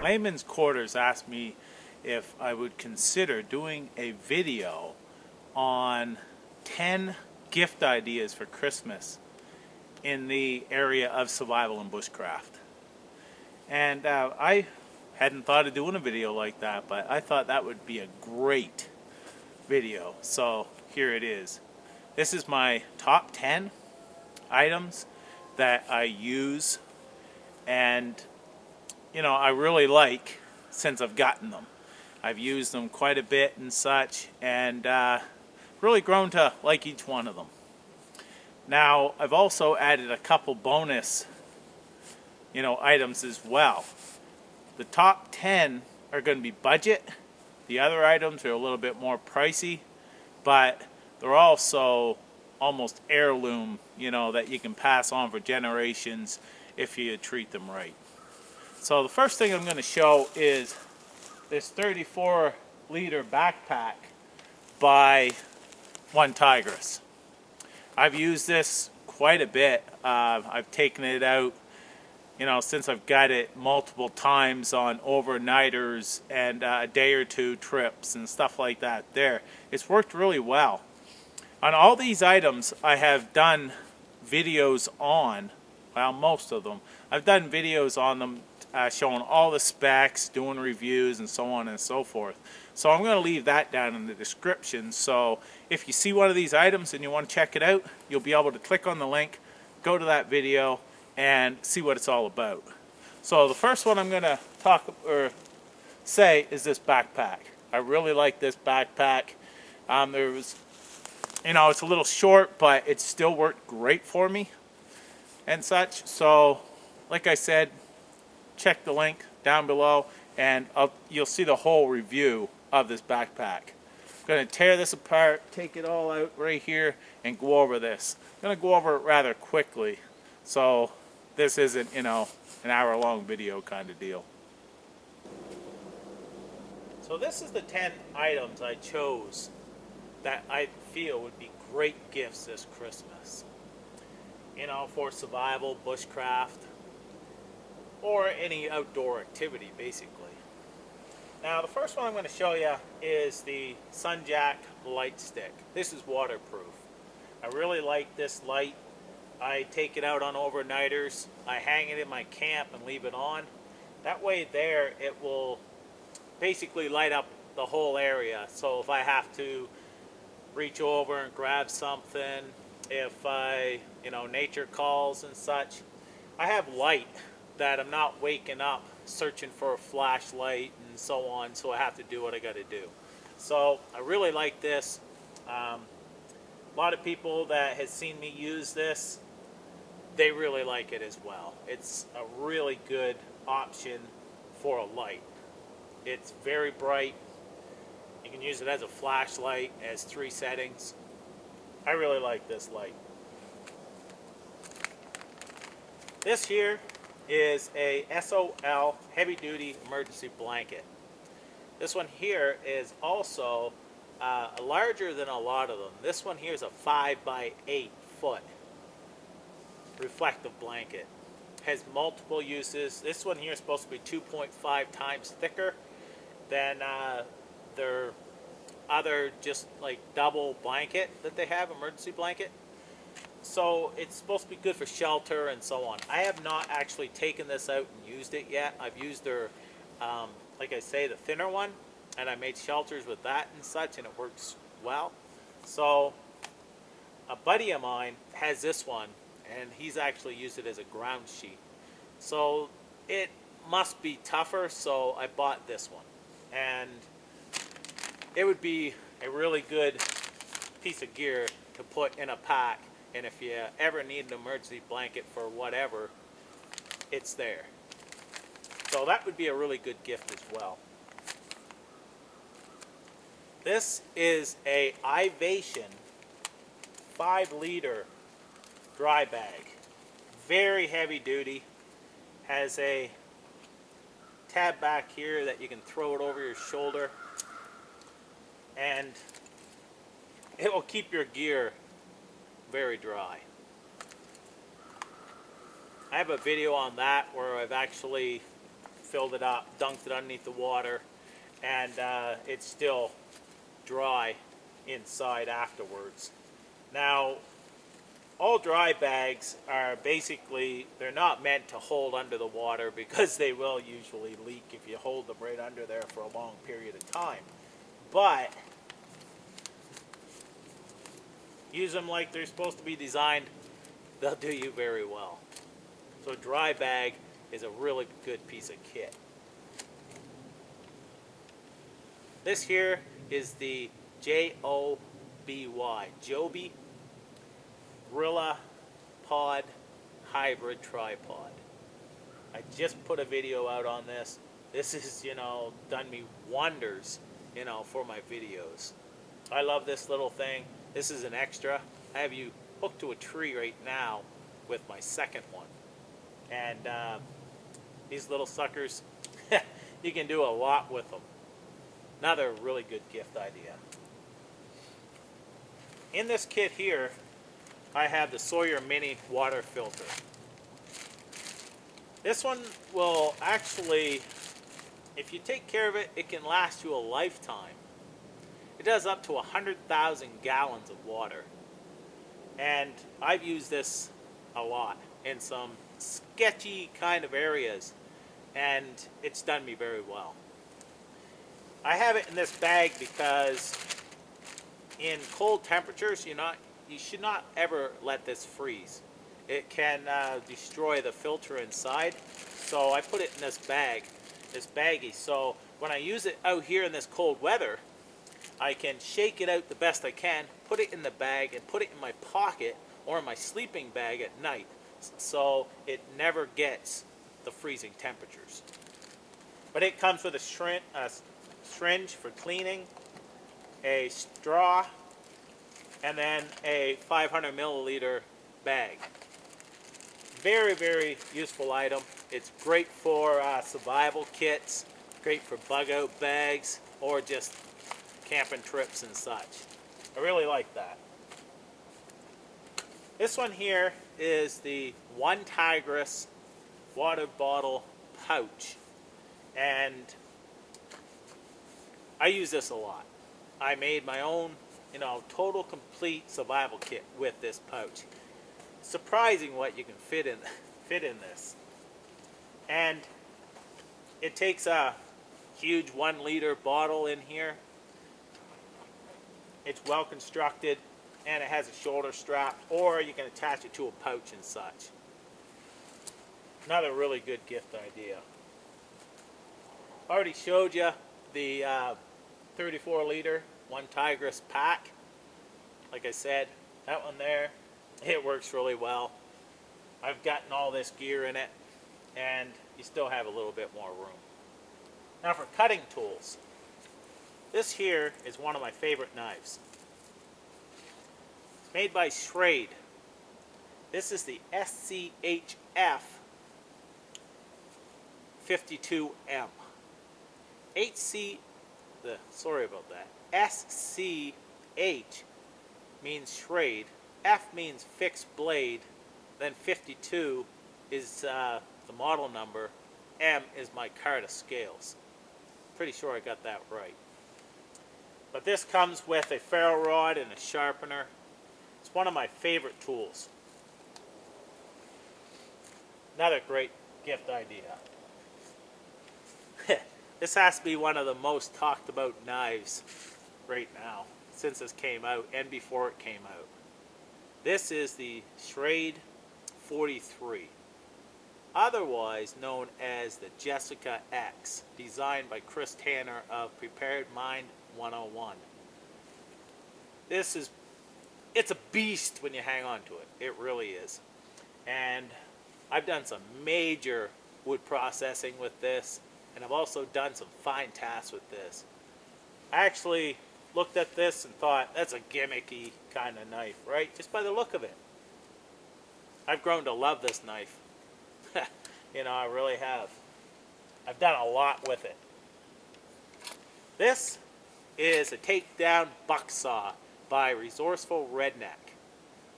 Layman's Quarters asked me if I would consider doing a video on 10 gift ideas for Christmas in the area of survival and bushcraft. And I hadn't thought of doing a video like that, but I thought that would be a great video. So here it is. This is my top 10 items that I use and I really like since I've gotten them. I've used them quite a bit and such, and really grown to like each one of them. Now, I've also added a couple bonus, items as well. The top 10 are going to be budget. The other items are a little bit more pricey, but they're also almost heirloom, that you can pass on for generations if you treat them right. So the first thing I'm going to show is this 34-liter backpack by Tigris. I've used this quite a bit. I've taken it out, since I've got it multiple times on overnighters and a day or two trips and stuff like that there. It's worked really well. On all these items, I have done videos on, well, most of them. I've done videos on them showing all the specs, doing reviews, and so on and so forth. So I'm going to leave that down in the description. So if you see one of these items and you want to check it out, you'll be able to click on the link, go to that video, and see what it's all about. So the first one I'm going to say is this backpack. I really like this backpack. It's a little short, but it still worked great for me and such. So, like I said, check the link down below, and you'll see the whole review of this backpack. I'm going to tear this apart, take it all out right here, and go over this. I'm going to go over it rather quickly, so this isn't, an hour-long video kind of deal. So this is the 10 items I chose that I feel would be great gifts this Christmas. For survival, bushcraft, or any outdoor activity, basically. Now, the first one I'm going to show you is the Sunjack light stick. This is waterproof. I really like this light. I take it out on overnighters. I hang it in my camp and leave it on. That way there, it will basically light up the whole area. So if I have to reach over and grab something, if nature calls and such, I have light that I'm not waking up searching for a flashlight and so on, so I have to do what I got to do. So I really like this. A lot of people that has seen me use this, they really like it as well. It's a really good option for a light. It's very bright. You can use it as a flashlight, as 3 settings. I really like this light. This here is a SOL heavy-duty emergency blanket. This one here is also larger than a lot of them. This one here is a 5 by 8 foot reflective blanket. Has multiple uses. This one here is supposed to be 2.5 times thicker than their other just like double blanket that they have, emergency blanket. So it's supposed to be good for shelter and so on. I have not actually taken this out and used it yet. I've used their, like I say, the thinner one, and I made shelters with that and such, and it works well. So a buddy of mine has this one, and he's actually used it as a ground sheet. So it must be tougher, so I bought this one. And it would be a really good piece of gear to put in a pack, and if you ever need an emergency blanket for whatever, it's there. So that would be a really good gift as well. This is a Ivation 5-liter dry bag. Very heavy duty. Has a tab back here that you can throw it over your shoulder, and it will keep your gear very dry. I have a video on that where I've actually filled it up, dunked it underneath the water, and it's still dry inside afterwards. Now, all dry bags are basically, they're not meant to hold under the water because they will usually leak if you hold them right under there for a long period of time. But use them like they're supposed to be designed, they'll do you very well. So a dry bag is a really good piece of kit. This here is the Joby Gorilla Pod Hybrid Tripod. I just put a video out on this. This has, done me wonders, for my videos. I love this little thing. This is an extra. I have you hooked to a tree right now with my second one. And these little suckers, you can do a lot with them. Another really good gift idea. In this kit here, I have the Sawyer Mini water filter. This one will actually, if you take care of it, it can last you a lifetime. It does up to 100,000 gallons of water. And I've used this a lot in some sketchy kind of areas, and it's done me very well. I have it in this bag because in cold temperatures, you should not ever let this freeze. It can destroy the filter inside. So I put it in this bag, this baggie. So when I use it out here in this cold weather, I can shake it out the best I can, put it in the bag, and put it in my pocket or in my sleeping bag at night. So it never gets the freezing temperatures. But it comes with a syringe for cleaning, a straw, and then a 500 milliliter bag. Very, very useful item. It's great for survival kits, great for bug out bags, or just camping trips and such. I really like that. This one here is the One Tigris water bottle pouch, and I use this a lot. I made my own, total complete survival kit with this pouch. Surprising what you can fit in this. And it takes a huge 1 liter bottle in here. It's well constructed, and it has a shoulder strap, or you can attach it to a pouch and such. Another really good gift idea. I already showed you the 34 liter One Tigris pack. Like I said, that one there, it works really well. I've gotten all this gear in it, and you still have a little bit more room. Now for cutting tools. This here is one of my favorite knives. It's made by Schrade. This is the SCHF 52M. Sorry about that. SCH means Schrade. F means fixed blade. Then 52 is the model number. M is my card of scales. Pretty sure I got that right. But this comes with a ferro rod and a sharpener. It's one of my favorite tools. Another great gift idea. This has to be one of the most talked about knives right now, since this came out and before it came out. This is the Schrade 43, otherwise known as the Jessica X, designed by Chris Tanner of Prepared Mind 101. It's a beast when you hang on to it. It really is. And I've done some major wood processing with this, and I've also done some fine tasks with this. I actually looked at this and thought, that's a gimmicky kind of knife, right? Just by the look of it. I've grown to love this knife. I really have. I've done a lot with it. This is a takedown buck saw by Resourceful Redneck,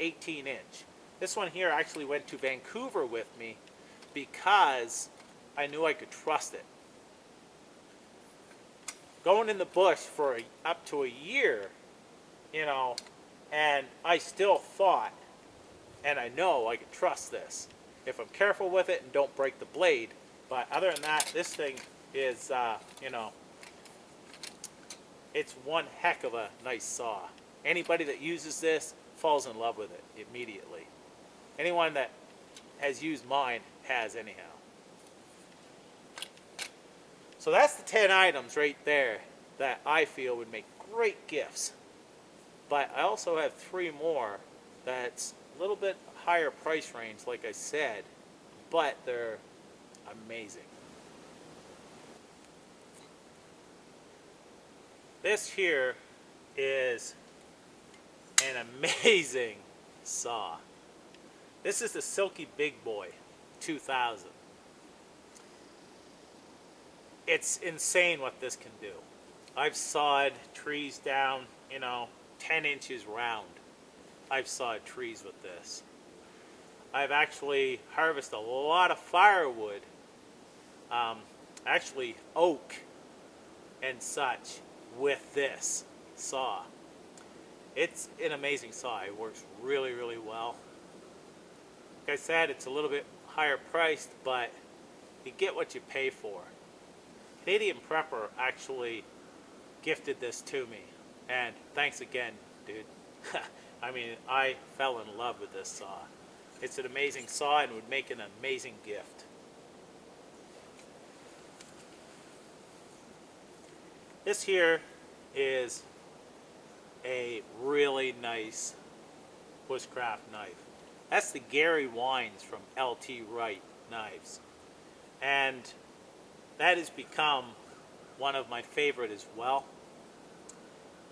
18 inch. This one here actually went to Vancouver with me because I knew I could trust it. Going in the bush for up to a year, you know, and I still thought, and I know I could trust this if I'm careful with it and don't break the blade. But other than that, this thing is, you know, it's one heck of a nice saw. Anybody that uses this falls in love with it immediately. Anyone that has used mine has anyhow. So that's the 10 items right there that I feel would make great gifts. But I also have 3 more that's a little bit higher price range, like I said, but they're amazing. This here is an amazing saw. This is the Silky Big Boy 2000. It's insane what this can do. I've sawed trees down, you know, 10 inches round. I've sawed trees with this. I've actually harvested a lot of firewood, actually oak and such, with this saw. It's an amazing saw. It works really, really well. Like I said, it's a little bit higher priced, but you get what you pay for. Canadian Prepper actually gifted this to me, and thanks again, dude. I mean, I fell in love with this saw. It's an amazing saw and would make an amazing gift. This here is a really nice bushcraft knife. That's the Gary Wines from LT Wright Knives. And that has become one of my favorite as well.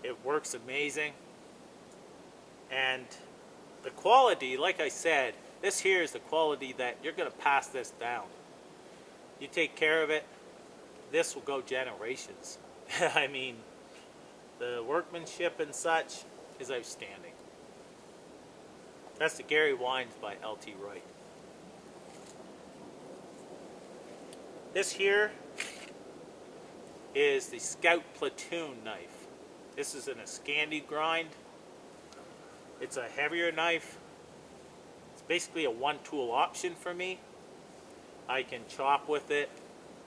It works amazing. And the quality, like I said, this here is the quality that you're going to pass this down. You take care of it, this will go generations. I mean, the workmanship and such is outstanding. That's the Gary Wines by LT Wright. This here is the Scout Platoon knife. This is in a Scandi grind. It's a heavier knife. It's basically a one-tool option for me. I can chop with it.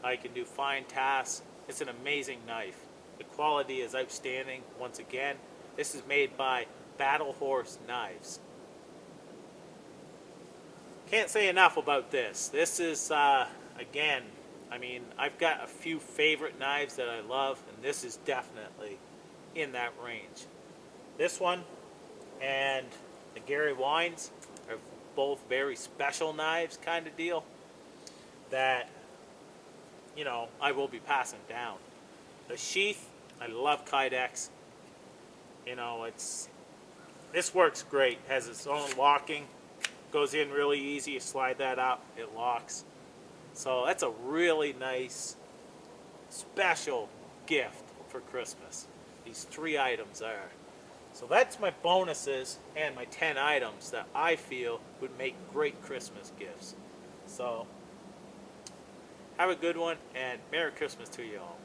I can do fine tasks. It's an amazing knife. The quality is outstanding. Once again, this is made by Battle Horse Knives. Can't say enough about this. This is, again, I mean, I've got a few favorite knives that I love, and this is definitely in that range. This one and the Gary Wines are both very special knives kind of deal that, you know, I will be passing down. The sheath, I love Kydex. You know, this works great. It has its own locking. Goes in really easy. You slide that up, it locks. So that's a really nice, special gift for Christmas. These 3 items are. So that's my bonuses and my 10 items that I feel would make great Christmas gifts. So have a good one, and Merry Christmas to you all.